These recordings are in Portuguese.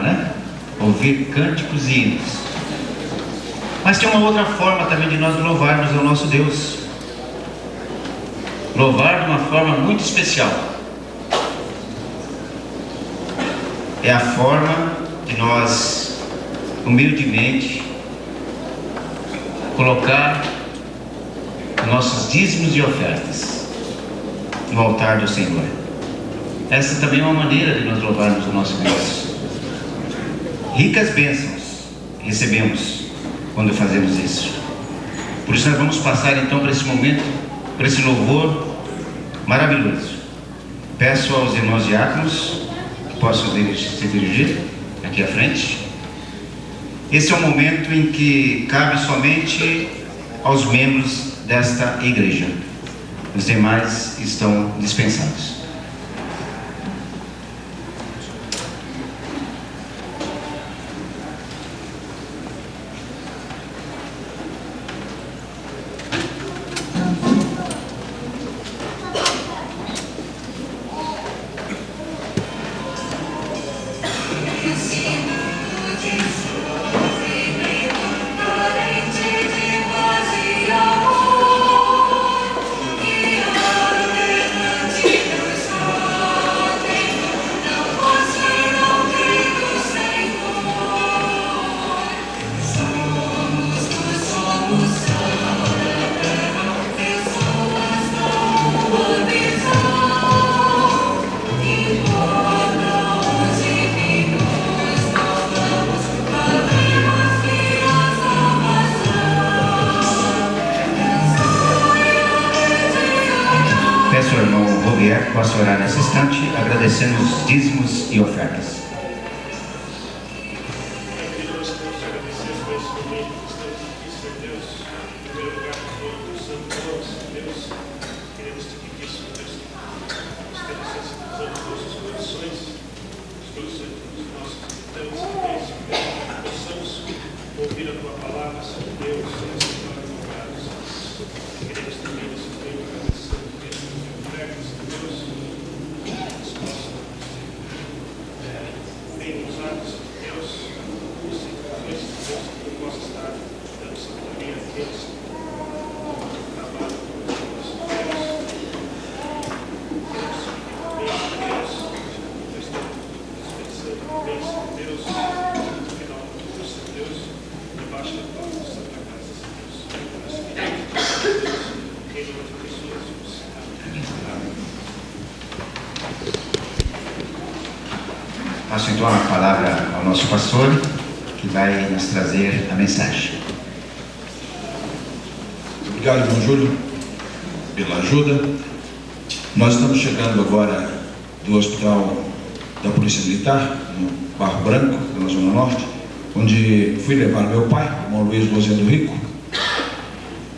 né? Ouvir cânticos e hinos. Mas tem uma outra forma também de nós louvarmos ao nosso Deus. Louvar de uma forma muito especial. É a forma de nós, humildemente, colocar nossos dízimos e ofertas no altar do Senhor. Essa também é uma maneira de nós louvarmos o nosso Deus. Ricas bênçãos recebemos quando fazemos isso. Por isso nós vamos passar então para esse momento, para esse louvor maravilhoso. Peço aos irmãos diáconos que possam se dirigir aqui à frente. Esse é o momento em que cabe somente aos membros desta igreja. Os demais estão dispensados. Posso orar nesse instante, agradecendo os dízimos e ofertas. Passo então a palavra ao nosso pastor, que vai nos trazer a mensagem. Obrigado, irmão Júlio, pela ajuda. Nós estamos chegando agora do Hospital da Polícia Militar, no Barro Branco, na Zona Norte, onde fui levar meu pai, o irmão Luiz Rosendo Rico.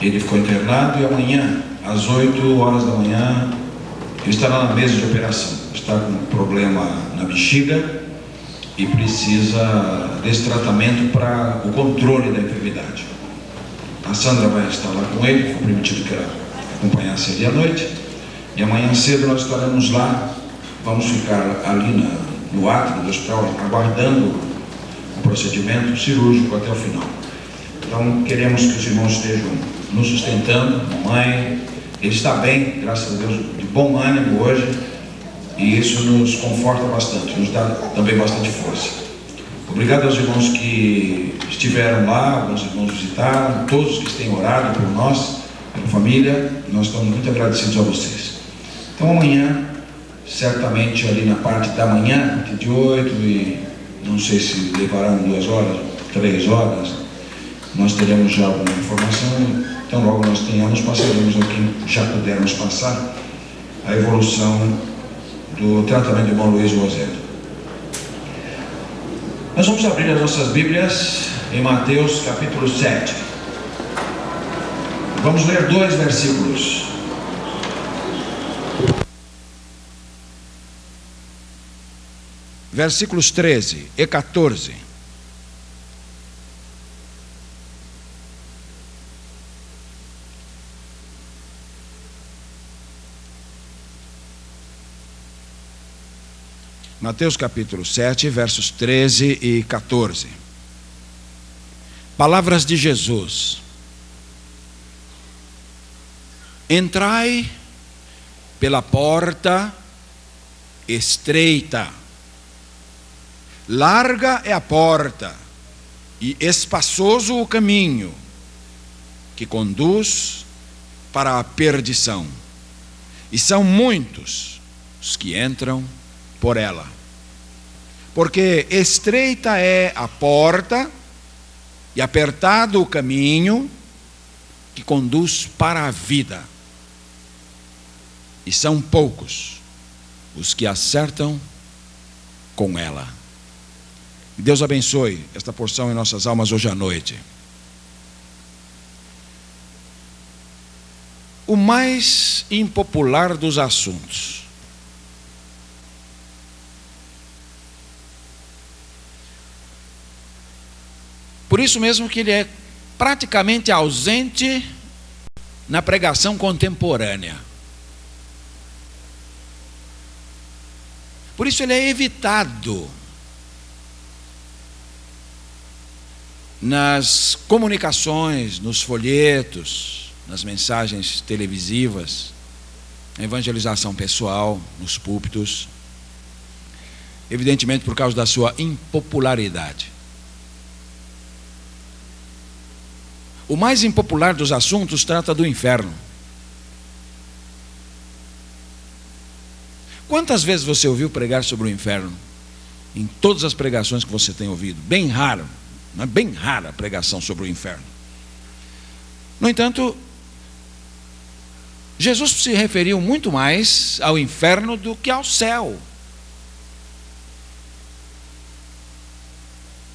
Ele ficou internado e amanhã, às 8 horas da manhã, ele estará na mesa de operação. Está com um problema na bexiga e precisa desse tratamento para o controle da enfermidade. A Sandra vai estar lá com ele, foi permitido que ela acompanhasse ele à noite, e amanhã cedo nós estaremos lá, vamos ficar ali no átrio do hospital, aguardando o procedimento cirúrgico até o final. Então queremos que os irmãos estejam nos sustentando, mamãe, ele está bem, graças a Deus, de bom ânimo hoje, e isso nos conforta bastante, nos dá também bastante força. Obrigado aos irmãos que estiveram lá, alguns irmãos visitaram, todos que têm orado por nós, pela família, nós estamos muito agradecidos a vocês. Então amanhã, certamente ali na parte da manhã, de 8 e não sei se levarão 2 horas, 3 horas, nós teremos já alguma informação, então logo nós tenhamos, passaremos aqui, já pudermos passar a evolução do tratamento do irmão Luiz Rosendo. Nós vamos abrir as nossas Bíblias em Mateus capítulo 7. Vamos ler 2 versículos. Versículos 13 e 14. Mateus capítulo 7, versos 13 e 14. Palavras de Jesus: entrai pela porta estreita, larga é a porta e espaçoso o caminho que conduz para a perdição, e são muitos os que entram por ela. Porque estreita é a porta e apertado o caminho que conduz para a vida, e são poucos os que acertam com ela. Deus abençoe esta porção em nossas almas hoje à noite. O mais impopular dos assuntos. Por isso mesmo que ele é praticamente ausente na pregação contemporânea. Por isso ele é evitado nas comunicações, nos folhetos, nas mensagens televisivas, na evangelização pessoal, nos púlpitos, evidentemente por causa da sua impopularidade. O mais impopular dos assuntos trata do inferno. Quantas vezes você ouviu pregar sobre o inferno? Em todas as pregações que você tem ouvido. Bem raro, não é bem rara a pregação sobre o inferno. No entanto, Jesus se referiu muito mais ao inferno do que ao céu.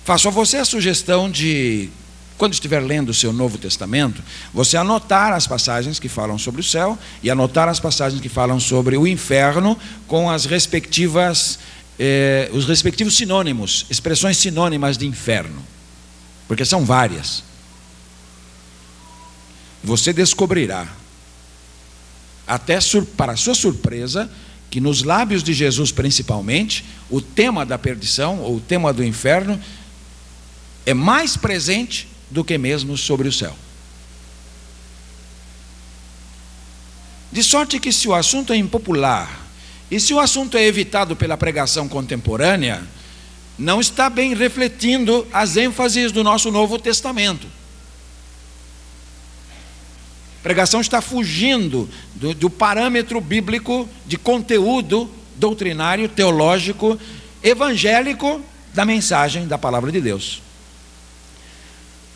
Faço a você a sugestão de, quando estiver lendo o seu Novo Testamento, você anotar as passagens que falam sobre o céu e anotar as passagens que falam sobre o inferno com as respectivas, os respectivos sinônimos, expressões sinônimas de inferno, porque são várias. Você descobrirá, até para sua surpresa, que nos lábios de Jesus principalmente, o tema da perdição, ou o tema do inferno, é mais presente do que mesmo sobre o céu. De sorte que, se o assunto é impopular e se o assunto é evitado pela pregação contemporânea, não está bem refletindo as ênfases do nosso Novo Testamento. A pregação está fugindo do parâmetro bíblico de conteúdo doutrinário, teológico, evangélico da mensagem da palavra de Deus.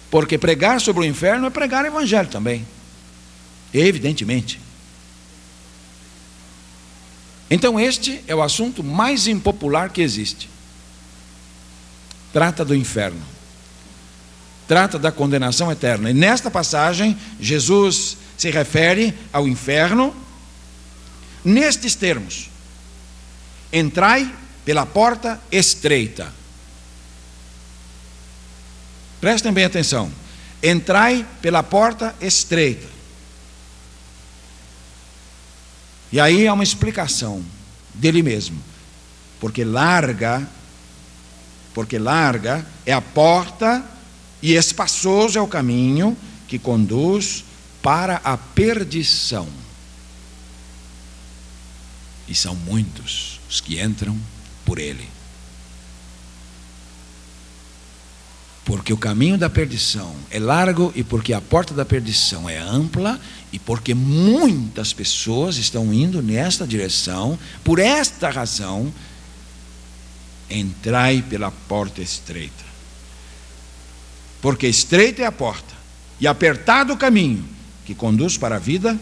Porque pregar sobre o inferno é pregar o evangelho também, evidentemente. Então este é o assunto mais impopular que existe. Trata do inferno, trata da condenação eterna. E nesta passagem, Jesus se refere ao inferno nestes termos: entrai pela porta estreita. Prestem bem atenção. Entrai pela porta estreita. E aí há uma explicação dele mesmo. Porque larga é a porta e espaçoso é o caminho que conduz para a perdição. E são muitos os que entram por ele. Porque o caminho da perdição é largo e porque a porta da perdição é ampla e porque muitas pessoas estão indo nesta direção. Por esta razão, entrai pela porta estreita. Porque estreita é a porta e apertado o caminho que conduz para a vida,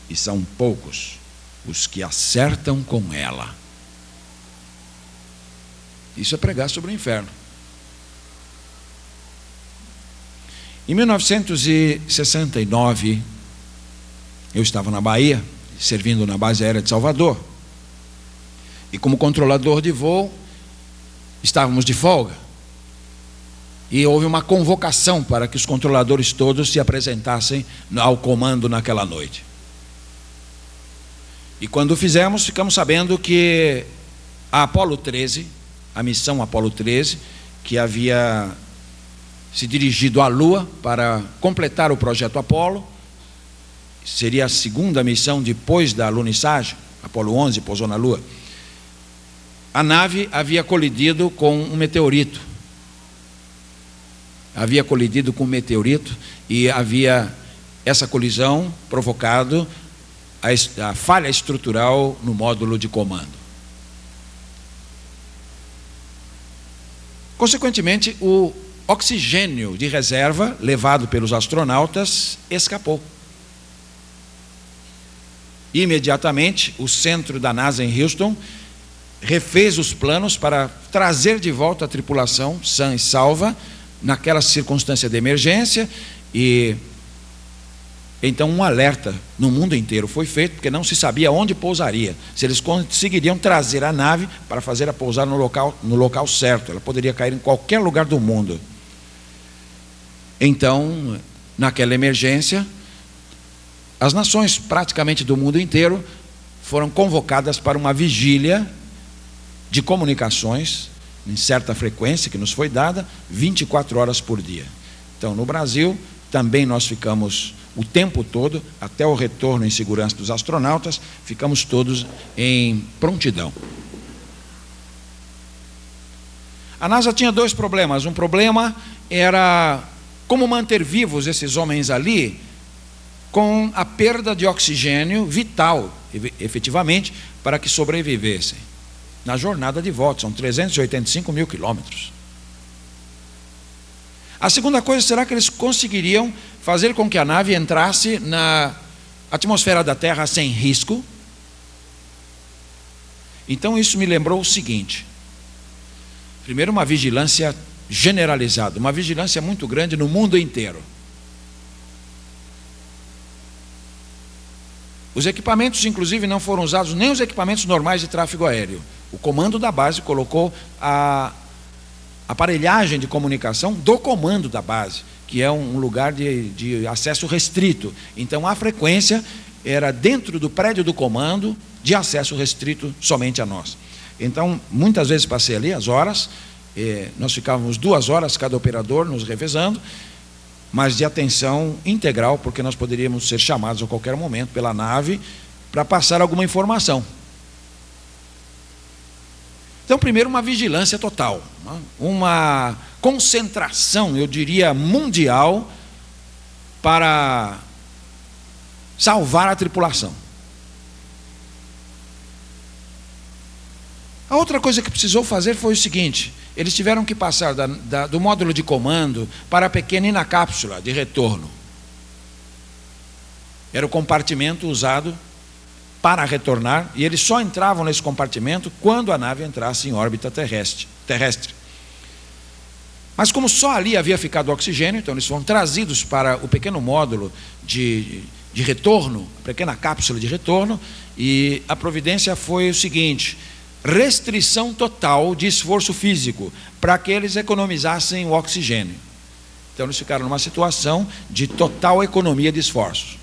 e são poucos os que acertam com ela. Isso é pregar sobre o inferno. Em 1969, eu estava na Bahia, servindo na base aérea de Salvador. E como controlador de voo, estávamos de folga. E houve uma convocação para que os controladores todos se apresentassem ao comando naquela noite. E quando fizemos, ficamos sabendo que a Apolo 13, a missão Apolo 13, que havia se dirigido à Lua para completar o projeto Apolo. Seria a segunda missão depois da alunissagem. Apolo 11 pousou na Lua. A nave havia colidido com um meteorito. E havia essa colisão provocado a falha estrutural no módulo de comando. Consequentemente, o oxigênio de reserva levado pelos astronautas escapou. Imediatamente, o centro da NASA em Houston refez os planos para trazer de volta a tripulação sã e salva naquela circunstância de emergência, e então um alerta no mundo inteiro foi feito, porque não se sabia onde pousaria, se eles conseguiriam trazer a nave para fazer a pousar no local certo. Ela poderia cair em qualquer lugar do mundo. Então, naquela emergência, as nações praticamente do mundo inteiro foram convocadas para uma vigília de comunicações em certa frequência que nos foi dada, 24 horas por dia. Então, no Brasil, também nós ficamos o tempo todo, até o retorno em segurança dos astronautas, ficamos todos em prontidão. A NASA tinha dois problemas. Um problema era como manter vivos esses homens ali com a perda de oxigênio vital, efetivamente, para que sobrevivessem. Na jornada de volta, são 385 mil quilômetros. A segunda coisa, será que eles conseguiriam fazer com que a nave entrasse na atmosfera da Terra sem risco? Então isso me lembrou o seguinte: primeiro, uma vigilância generalizada, uma vigilância muito grande no mundo inteiro. Os equipamentos, inclusive, não foram usados nem os equipamentos normais de tráfego aéreo. O comando da base colocou a aparelhagem de comunicação do comando da base, que é um lugar de acesso restrito. Então a frequência era dentro do prédio do comando, de acesso restrito somente a nós. Então muitas vezes passei ali as horas, nós ficávamos 2 horas cada operador nos revezando, mas de atenção integral, porque nós poderíamos ser chamados a qualquer momento pela nave para passar alguma informação. Então, primeiro, uma vigilância total, uma concentração, eu diria, mundial, para salvar a tripulação. A outra coisa que precisou fazer foi o seguinte: eles tiveram que passar do módulo de comando para a pequenina cápsula de retorno. Era o compartimento usado para retornar, e eles só entravam nesse compartimento quando a nave entrasse em órbita terrestre. Mas como só ali havia ficado oxigênio, então eles foram trazidos para o pequeno módulo de retorno, a pequena cápsula de retorno, e a providência foi o seguinte: restrição total de esforço físico, para que eles economizassem o oxigênio. Então eles ficaram numa situação de total economia de esforços.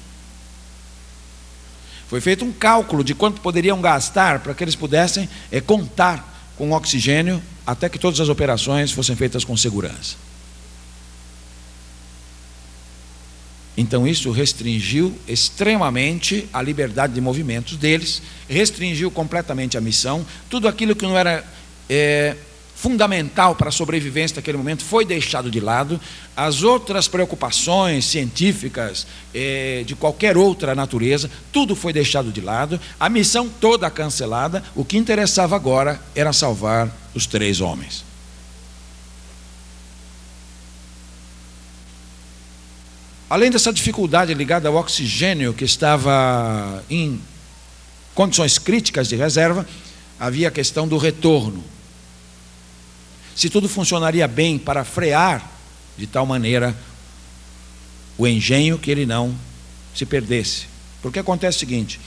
Foi feito um cálculo de quanto poderiam gastar para que eles pudessem contar com oxigênio até que todas as operações fossem feitas com segurança. Então isso restringiu extremamente a liberdade de movimentos deles, restringiu completamente a missão. Tudo aquilo que não era fundamental para a sobrevivência naquele momento foi deixado de lado. As outras preocupações científicas, de qualquer outra natureza, tudo foi deixado de lado. A missão toda cancelada. O que interessava agora era salvar os 3 homens. Além dessa dificuldade ligada ao oxigênio, que estava em condições críticas de reserva, havia a questão do retorno. Se tudo funcionaria bem para frear de tal maneira o engenho que ele não se perdesse. Porque acontece o seguinte: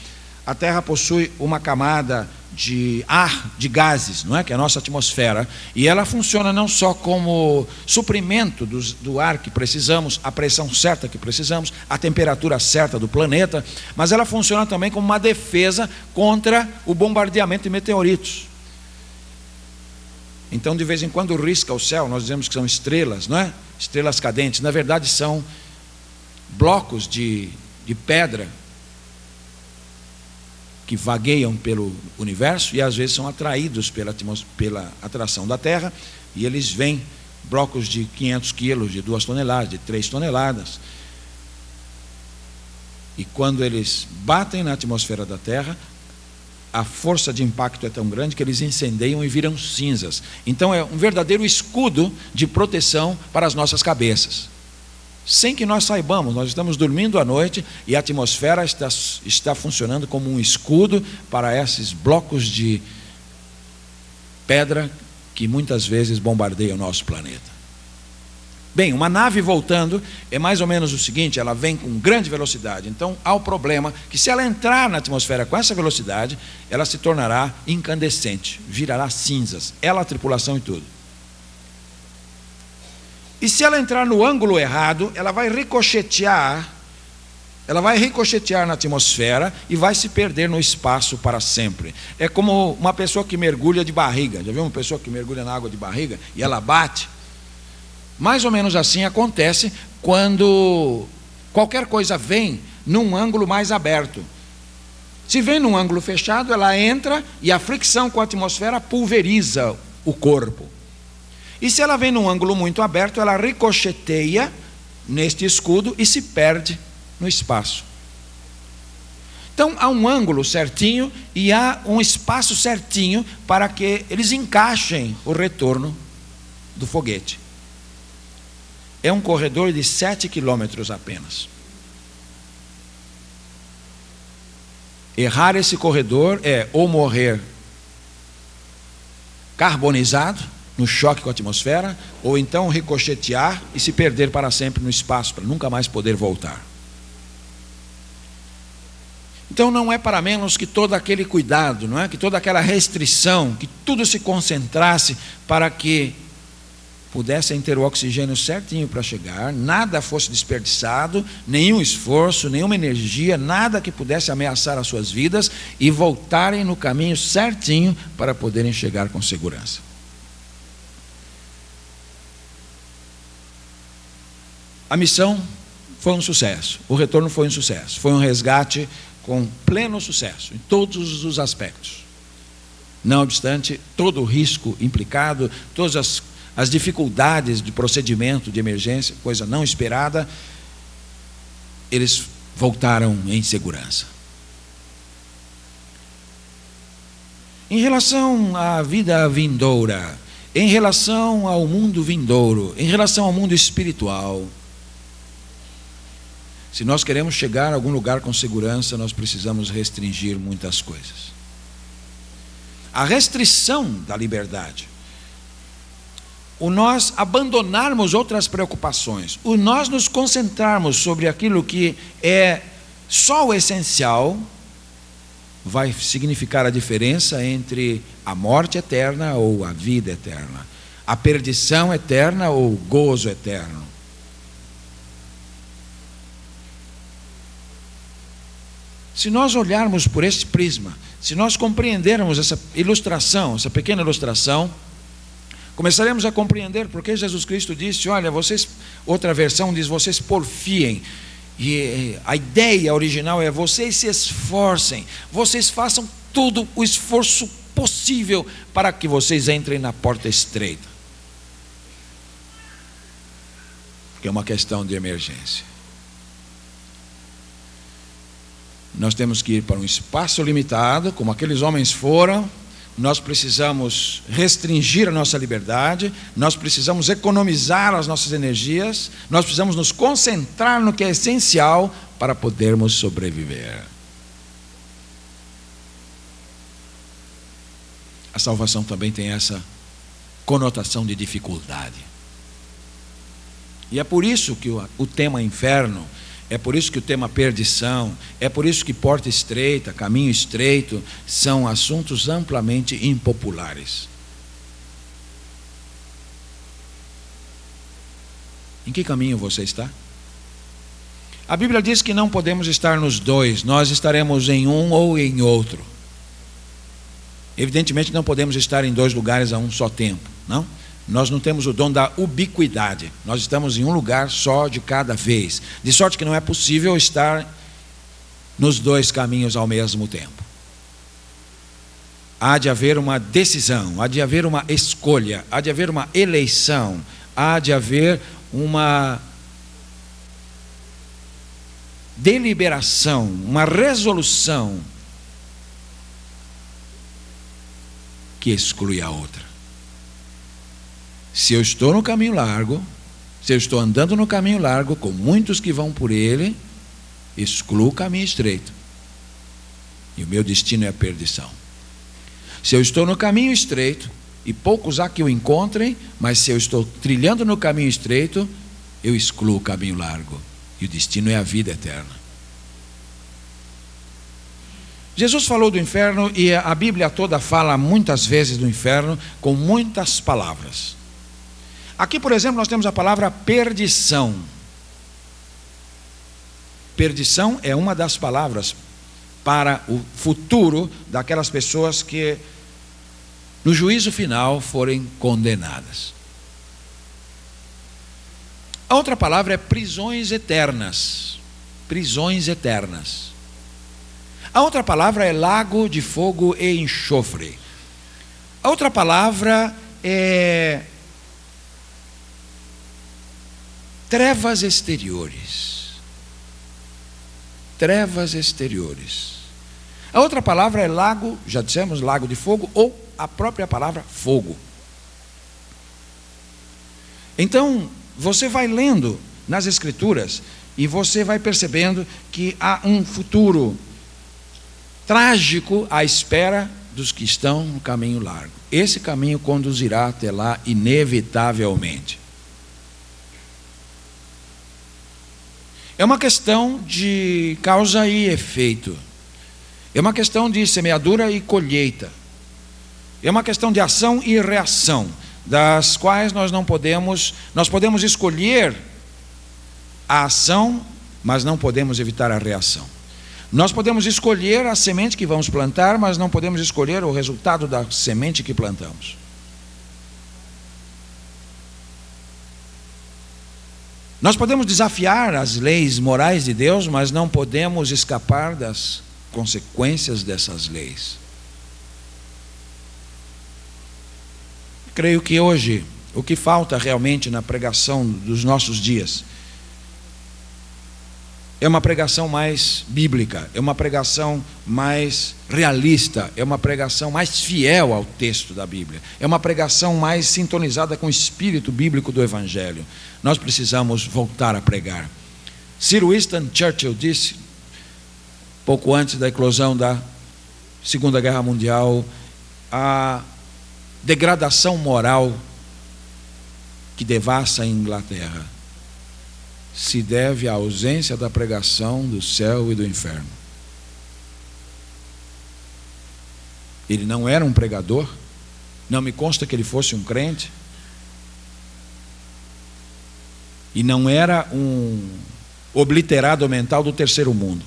a Terra possui uma camada de ar, de gases, não é? Que é a nossa atmosfera, e ela funciona não só como suprimento do ar que precisamos, a pressão certa que precisamos, a temperatura certa do planeta, mas ela funciona também como uma defesa contra o bombardeamento de meteoritos. Então, de vez em quando risca o céu, nós dizemos que são estrelas, não é? Estrelas cadentes. Na verdade, são blocos de pedra que vagueiam pelo universo e às vezes são atraídos pela atração da Terra, e eles vêm, blocos de 500 quilos, de 2 toneladas, de 3 toneladas. E quando eles batem na atmosfera da Terra, a força de impacto é tão grande que eles incendeiam e viram cinzas. Então é um verdadeiro escudo de proteção para as nossas cabeças. Sem que nós saibamos, nós estamos dormindo à noite e a atmosfera está funcionando como um escudo para esses blocos de pedra que muitas vezes bombardeiam o nosso planeta. Bem, uma nave voltando é mais ou menos o seguinte: ela vem com grande velocidade. Então há o problema que, se ela entrar na atmosfera com essa velocidade, ela se tornará incandescente, virará cinzas, ela, a tripulação e tudo. E se ela entrar no ângulo errado, ela vai ricochetear na atmosfera e vai se perder no espaço para sempre. É como uma pessoa que mergulha de barriga. Já viu uma pessoa que mergulha na água de barriga e ela bate? Mais ou menos assim acontece quando qualquer coisa vem num ângulo mais aberto. Se vem num ângulo fechado, ela entra e a fricção com a atmosfera pulveriza o corpo. E se ela vem num ângulo muito aberto, ela ricocheteia neste escudo e se perde no espaço. Então há um ângulo certinho e há um espaço certinho para que eles encaixem o retorno do foguete. É um corredor de 7 quilômetros apenas. Errar esse corredor é ou morrer carbonizado no choque com a atmosfera, ou então ricochetear e se perder para sempre no espaço, para nunca mais poder voltar. Então não é para menos que todo aquele cuidado, não é? Que toda aquela restrição, que tudo se concentrasse para que pudessem ter o oxigênio certinho para chegar, nada fosse desperdiçado, nenhum esforço, nenhuma energia, nada que pudesse ameaçar as suas vidas, e voltarem no caminho certinho para poderem chegar com segurança. A missão foi um sucesso, o retorno foi um sucesso, foi um resgate com pleno sucesso, em todos os aspectos. Não obstante todo o risco implicado, todas as dificuldades de procedimento de emergência, coisa não esperada, eles voltaram em segurança. Em relação à vida vindoura, em relação ao mundo vindouro, em relação ao mundo espiritual, se nós queremos chegar a algum lugar com segurança, nós precisamos restringir muitas coisas. A restrição da liberdade, o nós abandonarmos outras preocupações, o nós nos concentrarmos sobre aquilo que é só o essencial, vai significar a diferença entre a morte eterna ou a vida eterna, a perdição eterna ou o gozo eterno. Se nós olharmos por esse prisma, se nós compreendermos essa ilustração, essa pequena ilustração, começaremos a compreender porque Jesus Cristo disse: olha, vocês, outra versão diz, vocês porfiem. E a ideia original é: vocês se esforcem, vocês façam todo o esforço possível para que vocês entrem na porta estreita. Porque é uma questão de emergência. Nós temos que ir para um espaço limitado, como aqueles homens foram. Nós precisamos restringir a nossa liberdade, nós precisamos economizar as nossas energias, nós precisamos nos concentrar no que é essencial para podermos sobreviver. A salvação também tem essa conotação de dificuldade. E é por isso que o tema inferno, é por isso que o tema perdição, é por isso que porta estreita, caminho estreito, são assuntos amplamente impopulares. Em que caminho você está? A Bíblia diz que não podemos estar nos dois, nós estaremos em um ou em outro. Evidentemente não podemos estar em dois lugares a um só tempo, não? Nós não temos o dom da ubiquidade, nós estamos em um lugar só de cada vez, de sorte que não é possível estar nos dois caminhos ao mesmo tempo. Há de haver uma decisão, há de haver uma escolha, há de haver uma eleição, há de haver uma deliberação, uma resolução que exclui a outra. Se eu estou no caminho largo, se eu estou andando no caminho largo, com muitos que vão por ele, excluo o caminho estreito. E o meu destino é a perdição. Se eu estou no caminho estreito, e poucos há que o encontrem, mas se eu estou trilhando no caminho estreito, eu excluo o caminho largo. E o destino é a vida eterna. Jesus falou do inferno e a Bíblia toda fala muitas vezes do inferno com muitas palavras. Aqui, por exemplo, nós temos a palavra perdição. Perdição é uma das palavras para o futuro daquelas pessoas que no juízo final forem condenadas. A outra palavra é prisões eternas. Prisões eternas. A outra palavra é lago de fogo e enxofre. A outra palavra é trevas exteriores. Trevas exteriores. A outra palavra é lago, já dissemos, lago de fogo, ou a própria palavra fogo. Então, você vai lendo nas Escrituras e você vai percebendo que há um futuro trágico à espera dos que estão no caminho largo. Esse caminho conduzirá até lá inevitavelmente. É uma questão de causa e efeito. É uma questão de semeadura e colheita. É uma questão de ação e reação, das quais nós podemos escolher a ação, mas não podemos evitar a reação. Nós podemos escolher a semente que vamos plantar, mas não podemos escolher o resultado da semente que plantamos. Nós podemos desafiar as leis morais de Deus, mas não podemos escapar das consequências dessas leis. Creio que hoje, o que falta realmente na pregação dos nossos dias é uma pregação mais bíblica, é uma pregação mais realista, é uma pregação mais fiel ao texto da Bíblia, é uma pregação mais sintonizada com o espírito bíblico do Evangelho. Nós precisamos voltar a pregar. Sir Winston Churchill disse, pouco antes da eclosão da Segunda Guerra Mundial, a degradação moral que devassa a Inglaterra se deve à ausência da pregação do céu e do inferno. Ele não era um pregador, não me consta que ele fosse um crente, e não era um obliterado mental do terceiro mundo.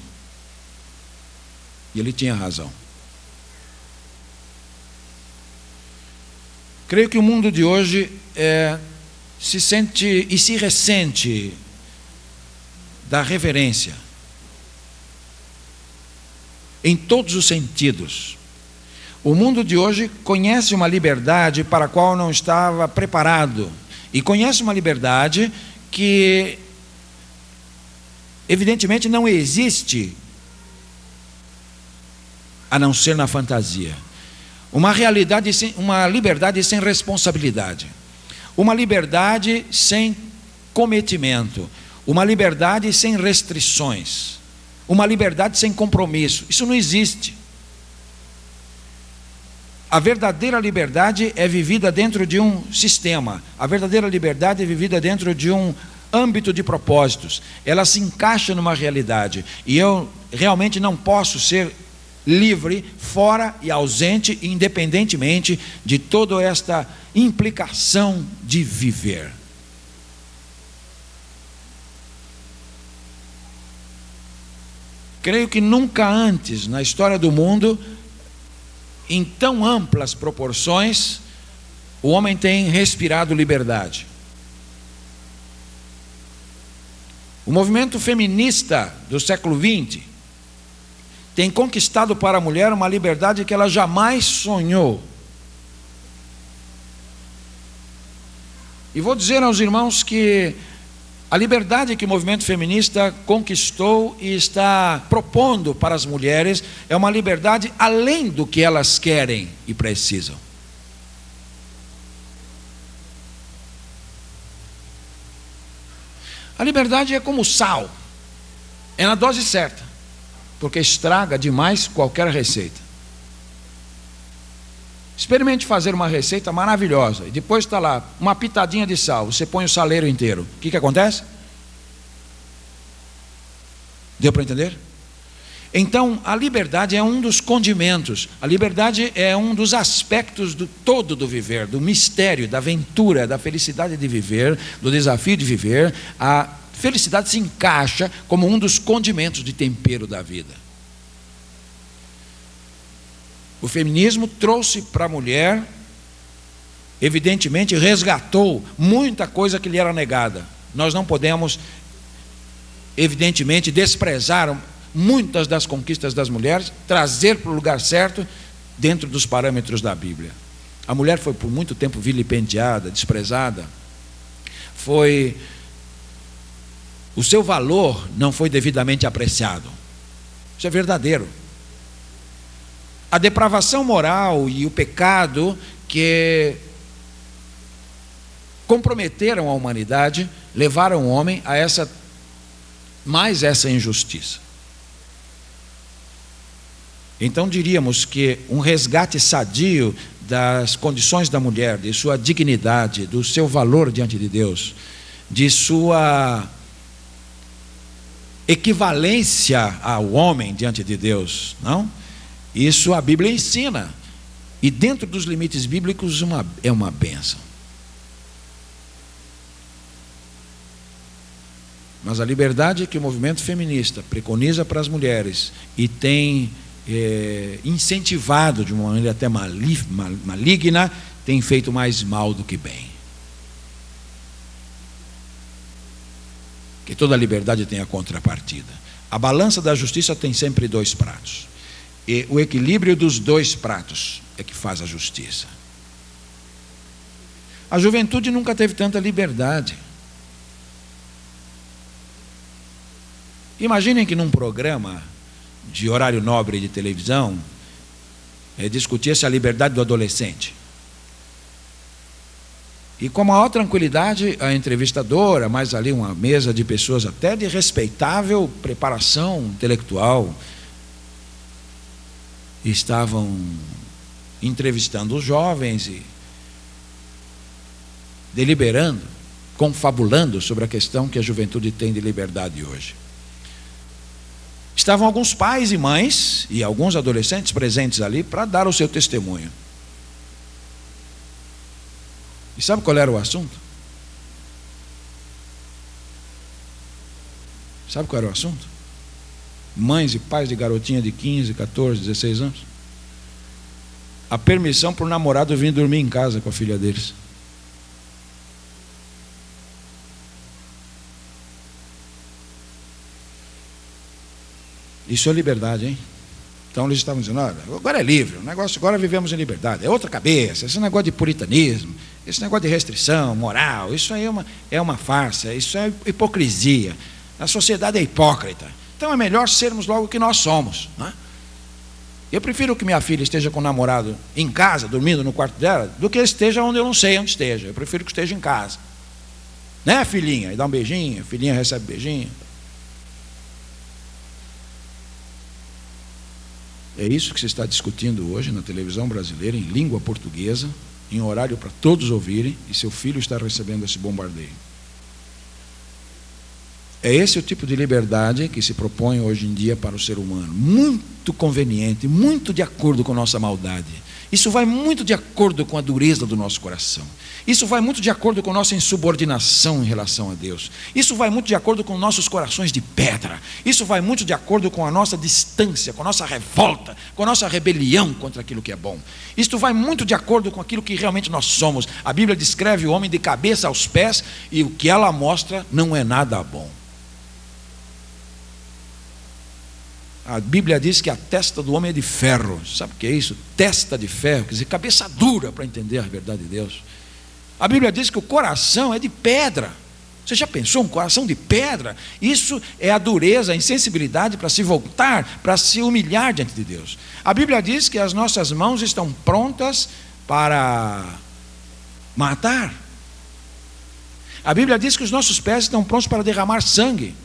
E ele tinha razão. Creio que o mundo de hoje se sente e se ressente da reverência em todos os sentidos. O mundo de hoje conhece uma liberdade para a qual não estava preparado, e conhece uma liberdade que evidentemente não existe a não ser na fantasia. Uma liberdade sem responsabilidade, uma liberdade sem cometimento, uma liberdade sem restrições, uma liberdade sem compromisso. Isso não existe. A verdadeira liberdade é vivida dentro de um sistema. A verdadeira liberdade é vivida dentro de um âmbito de propósitos. Ela se encaixa numa realidade. E eu realmente não posso ser livre, fora e ausente, independentemente de toda esta implicação de viver. Creio que nunca antes na história do mundo em tão amplas proporções, o homem tem respirado liberdade. O movimento feminista do século XX tem conquistado para a mulher uma liberdade que ela jamais sonhou. E vou dizer aos irmãos que a liberdade que o movimento feminista conquistou e está propondo para as mulheres é uma liberdade além do que elas querem e precisam. A liberdade é como sal, é na dose certa, porque estraga demais qualquer receita. Experimente fazer uma receita maravilhosa e depois está lá uma pitadinha de sal, você põe o saleiro inteiro. O que acontece? Deu para entender? Então, a liberdade é um dos condimentos, a liberdade é um dos aspectos do todo do viver, do mistério, da aventura, da felicidade de viver, do desafio de viver. A felicidade se encaixa como um dos condimentos de tempero da vida. O feminismo trouxe para a mulher, evidentemente, resgatou muita coisa que lhe era negada. Nós não podemos, evidentemente, desprezar muitas das conquistas das mulheres, trazer para o lugar certo, dentro dos parâmetros da Bíblia. A mulher foi por muito tempo vilipendiada, desprezada. O seu valor não foi devidamente apreciado. Isso é verdadeiro. A depravação moral e o pecado que comprometeram a humanidade levaram o homem a essa injustiça. Então diríamos que um resgate sadio das condições da mulher, de sua dignidade, do seu valor diante de Deus, de sua equivalência ao homem diante de Deus, não? Isso a Bíblia ensina, e dentro dos limites bíblicos é uma bênção. Mas a liberdade que o movimento feminista preconiza para as mulheres e tem incentivado de uma maneira até maligna, tem feito mais mal do que bem. Que toda liberdade tem a contrapartida. A balança da justiça tem sempre dois pratos. E o equilíbrio dos dois pratos é que faz a justiça. A juventude nunca teve tanta liberdade. Imaginem que num programa de horário nobre de televisão discutisse a liberdade do adolescente. E com a maior tranquilidade, a entrevistadora, mais ali uma mesa de pessoas até de respeitável preparação intelectual, estavam entrevistando os jovens e deliberando, confabulando sobre a questão que a juventude tem de liberdade hoje. Estavam alguns pais e mães e alguns adolescentes presentes ali para dar o seu testemunho. E sabe qual era o assunto? Sabe qual era o assunto? Mães e pais de garotinha de 15, 14, 16 anos. A permissão para o namorado vir dormir em casa com a filha deles. Isso é liberdade, hein? Então eles estavam dizendo, olha, agora é livre, o negócio, agora vivemos em liberdade, é outra cabeça, esse negócio de puritanismo, esse negócio de restrição moral, isso aí é uma farsa, isso é hipocrisia, a sociedade é hipócrita, então é melhor sermos logo o que nós somos, né? Eu prefiro que minha filha esteja com o namorado em casa, dormindo no quarto dela, do que esteja onde eu não sei onde esteja, eu prefiro que esteja em casa, né, filhinha? E dá um beijinho, a filhinha recebe beijinho. É isso que se está discutindo hoje na televisão brasileira, em língua portuguesa, em horário para todos ouvirem, e seu filho está recebendo esse bombardeio. É esse o tipo de liberdade que se propõe hoje em dia para o ser humano. Muito conveniente, muito de acordo com a nossa maldade. Isso vai muito de acordo com a dureza do nosso coração. Isso vai muito de acordo com a nossa insubordinação em relação a Deus. Isso vai muito de acordo com nossos corações de pedra. Isso vai muito de acordo com a nossa distância, com a nossa revolta, com a nossa rebelião contra aquilo que é bom. Isto vai muito de acordo com aquilo que realmente nós somos. A Bíblia descreve o homem de cabeça aos pés e o que ela mostra não é nada bom. A Bíblia diz que a testa do homem é de ferro. Sabe o que é isso? Testa de ferro, quer dizer, cabeça dura para entender a verdade de Deus. A Bíblia diz que o coração é de pedra. Você já pensou um coração de pedra? Isso é a dureza, a insensibilidade para se voltar, para se humilhar diante de Deus. A Bíblia diz que as nossas mãos estão prontas para matar. A Bíblia diz que os nossos pés estão prontos para derramar sangue.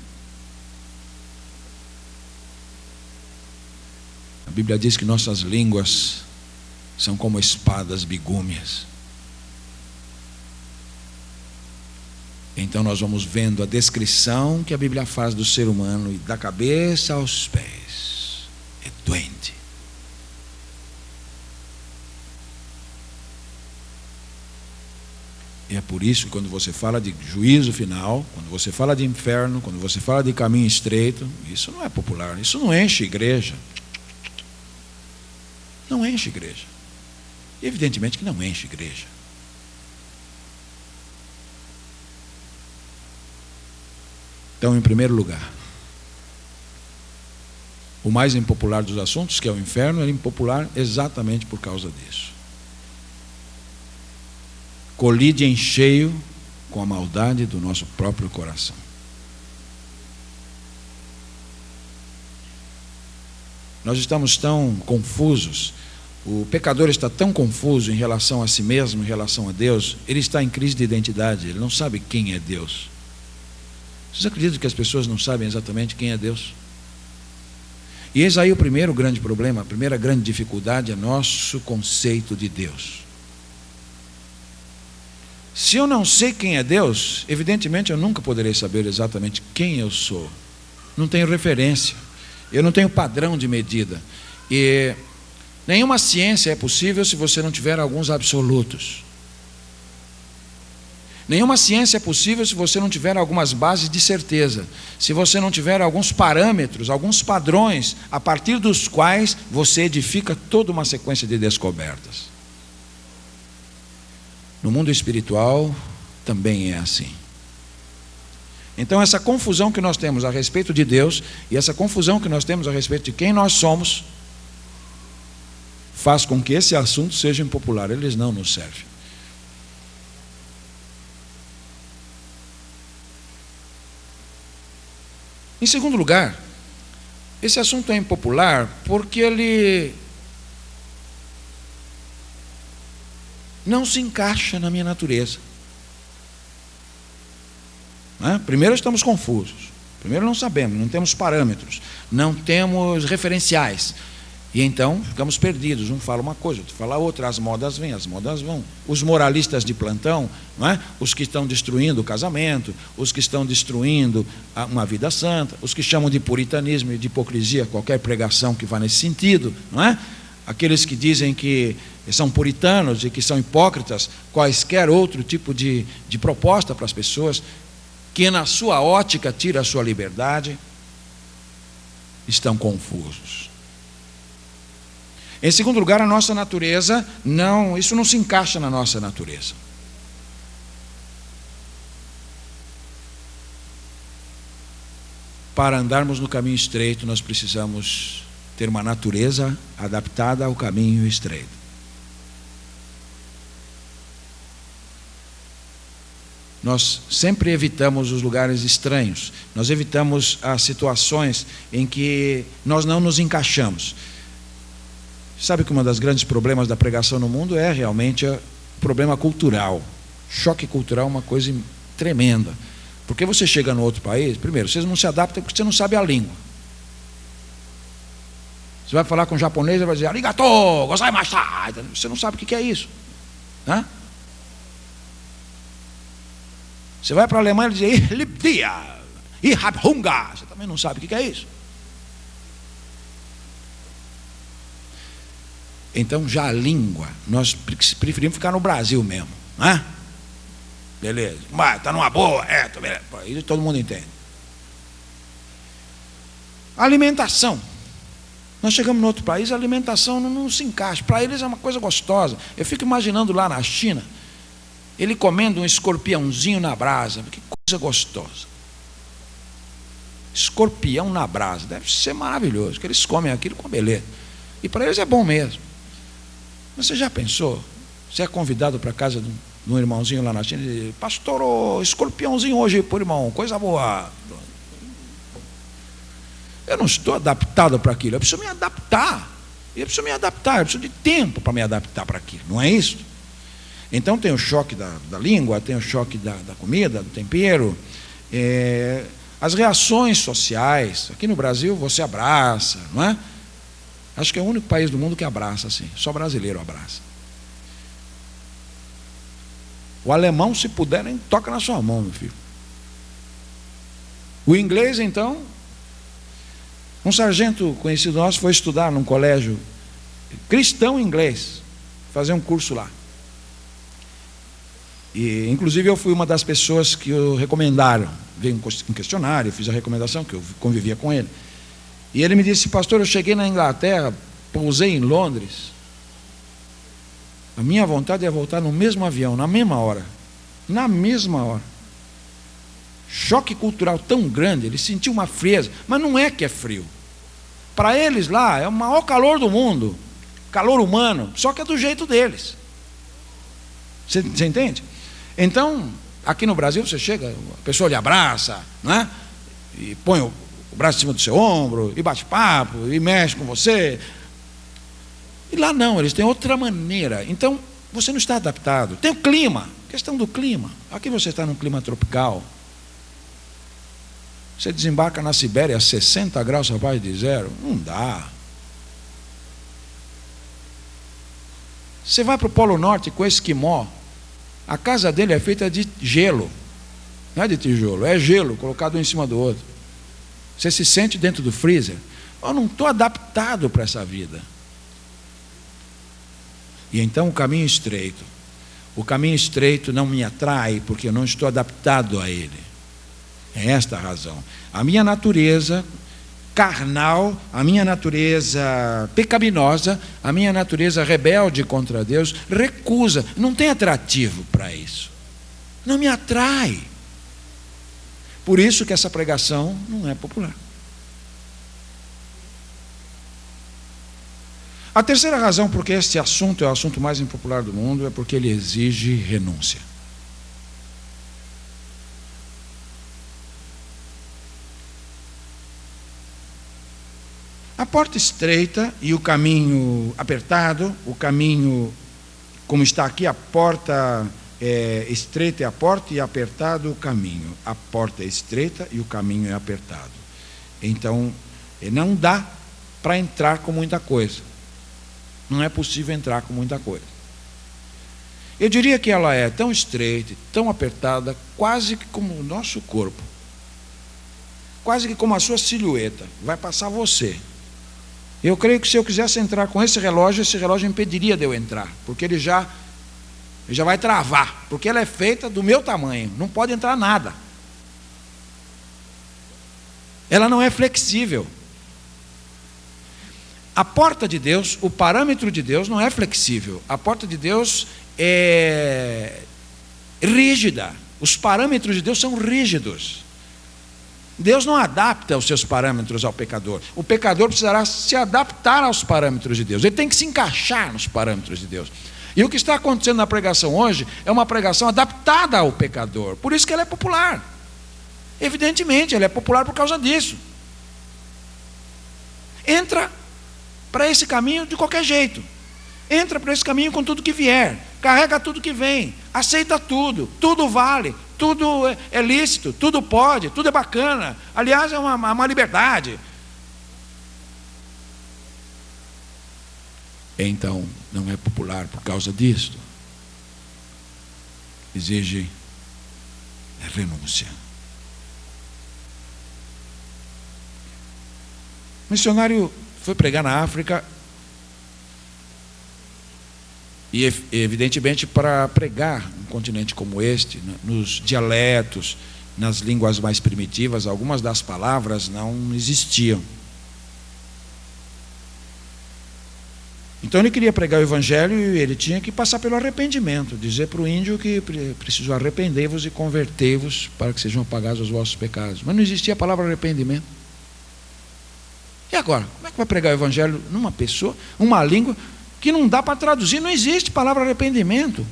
A Bíblia diz que nossas línguas são como espadas bigúmias. Então nós vamos vendo a descrição que a Bíblia faz do ser humano e da cabeça aos pés. É doente. E é por isso que quando você fala de juízo final, quando você fala de inferno, quando você fala de caminho estreito, isso não é popular, isso não enche igreja. Não enche igreja. Evidentemente que não enche igreja. Então, em primeiro lugar, o mais impopular dos assuntos, que é o inferno, é impopular exatamente por causa disso. Colide em cheio com a maldade do nosso próprio coração. Nós estamos tão confusos, o pecador está tão confuso em relação a si mesmo, em relação a Deus, ele está em crise de identidade, ele não sabe quem é Deus. Vocês acreditam que as pessoas não sabem exatamente quem é Deus? E eis aí o primeiro grande problema, a primeira grande dificuldade é nosso conceito de Deus. Se eu não sei quem é Deus, evidentemente eu nunca poderei saber exatamente quem eu sou. Não tenho referência. Eu não tenho padrão de medida. E nenhuma ciência é possível se você não tiver alguns absolutos. Nenhuma ciência é possível se você não tiver algumas bases de certeza. Se você não tiver alguns parâmetros, alguns padrões, a partir dos quais você edifica toda uma sequência de descobertas. No mundo espiritual também é assim. Então essa confusão que nós temos a respeito de Deus e essa confusão que nós temos a respeito de quem nós somos faz com que esse assunto seja impopular. Eles não nos servem. Em segundo lugar, esse assunto é impopular porque ele não se encaixa na minha natureza. Primeiro estamos confusos, primeiro não sabemos, não temos parâmetros, não temos referenciais, e então ficamos perdidos, um fala uma coisa, outro fala outra, as modas vêm, as modas vão, os moralistas de plantão, os que estão destruindo o casamento, os que estão destruindo uma vida santa, os que chamam de puritanismo e de hipocrisia qualquer pregação que vá nesse sentido, aqueles que dizem que são puritanos e que são hipócritas, quaisquer outro tipo de proposta para as pessoas, que na sua ótica tira a sua liberdade, estão confusos. Em segundo lugar, a nossa natureza, isso não se encaixa na nossa natureza. Para andarmos no caminho estreito, nós precisamos ter uma natureza adaptada ao caminho estreito. Nós sempre evitamos os lugares estranhos, nós evitamos as situações em que nós não nos encaixamos. Sabe que um dos grandes problemas da pregação no mundo é realmente o problema cultural. Choque cultural é uma coisa tremenda. Porque você chega no outro país, primeiro, você não se adapta porque você não sabe a língua. Você vai falar com um japonês, ele vai dizer, arigato, gozaimashita. Você não sabe o que é isso. Você vai para a Alemanha e diz, Libdia, Ihab-hunga. Você também não sabe o que é isso. Então já a língua, nós preferimos ficar no Brasil mesmo, né? Beleza, mas está numa boa, beleza. Aí todo mundo entende. Alimentação. Nós chegamos no outro país, a alimentação não se encaixa. Para eles é uma coisa gostosa. Eu fico imaginando lá na China, ele comendo um escorpiãozinho na brasa. Que coisa gostosa. Escorpião na brasa. Deve ser maravilhoso, que eles comem aquilo com beleza. E para eles é bom mesmo. Mas você já pensou? Você é convidado para a casa de um irmãozinho lá na China e diz: pastor, escorpiãozinho hoje por irmão, coisa boa. Eu não estou adaptado para aquilo, eu preciso me adaptar. Eu preciso de tempo para me adaptar para aquilo, não é isso? Então tem o choque da língua, tem o choque da comida, do tempero, as reações sociais. Aqui no Brasil você abraça, não é? Acho que é o único país do mundo que abraça assim, só brasileiro abraça. O alemão, se puder, nem toca na sua mão, meu filho. O inglês, então, um sargento conhecido nosso foi estudar num colégio cristão inglês, fazer um curso lá. E, inclusive, eu fui uma das pessoas que o recomendaram. Veio um questionário, eu fiz a recomendação, que eu convivia com ele. E ele me disse: pastor, eu cheguei na Inglaterra, pousei em Londres. A minha vontade é voltar no mesmo avião, na mesma hora. Na mesma hora. Choque cultural tão grande, ele sentiu uma frieza, mas não é que é frio. Para eles lá é o maior calor do mundo, calor humano, só que é do jeito deles. Você entende? Então, aqui no Brasil você chega, a pessoa lhe abraça, né? E põe o braço em cima do seu ombro, e bate papo, e mexe com você. E lá não, eles têm outra maneira. Então, você não está adaptado. Tem o clima, questão do clima. Aqui você está num clima tropical. Você desembarca na Sibéria a 60 graus abaixo de zero. Não dá. Você vai para o Polo Norte com esse esquimó. A casa dele é feita de gelo. Não é de tijolo, é gelo colocado um em cima do outro. Você se sente dentro do freezer. Eu não estou adaptado para essa vida. E então o caminho estreito. O caminho estreito não me atrai porque eu não estou adaptado a ele. É esta a razão. A minha natureza carnal, a minha natureza pecaminosa, a minha natureza rebelde contra Deus, recusa, não tem atrativo para isso. Não me atrai. Por isso que essa pregação não é popular. A terceira razão porque este assunto é o assunto mais impopular do mundo é porque ele exige renúncia. A porta estreita e o caminho apertado, o caminho, como está aqui, a porta estreita é a porta e apertado o caminho. A porta é estreita e o caminho é apertado. Então, não dá para entrar com muita coisa. Não é possível entrar com muita coisa. Eu diria que ela é tão estreita, tão apertada, quase que como o nosso corpo. Quase que como a sua silhueta. Vai passar você. Eu creio que se eu quisesse entrar com esse relógio impediria de eu entrar, porque ele já vai travar, porque ela é feita do meu tamanho, não pode entrar nada. Ela não é flexível. A porta de Deus, o parâmetro de Deus não é flexível. A porta de Deus é rígida. Os parâmetros de Deus são rígidos. Deus não adapta os seus parâmetros ao pecador. O pecador precisará se adaptar aos parâmetros de Deus. Ele tem que se encaixar nos parâmetros de Deus. E o que está acontecendo na pregação hoje é uma pregação adaptada ao pecador. Por isso que ela é popular. Evidentemente, ela é popular por causa disso. Entra para esse caminho de qualquer jeito. Entra para esse caminho com tudo que vier. Carrega tudo que vem. Aceita tudo. Tudo vale. Tudo é lícito. Tudo pode. Tudo é bacana. Aliás, é uma liberdade. Então, não é popular por causa disto. Exige renúncia. O missionário foi pregar na África e, evidentemente, para pregar um continente como este, nos dialetos, nas línguas mais primitivas, algumas das palavras não existiam. Então ele queria pregar o evangelho e ele tinha que passar pelo arrependimento, dizer para o índio que precisou arrepender-vos e converter-vos para que sejam apagados os vossos pecados. Mas não existia a palavra arrependimento. E agora? Como é que vai pregar o evangelho numa pessoa, uma língua que não dá para traduzir? Não existe palavra arrependimento.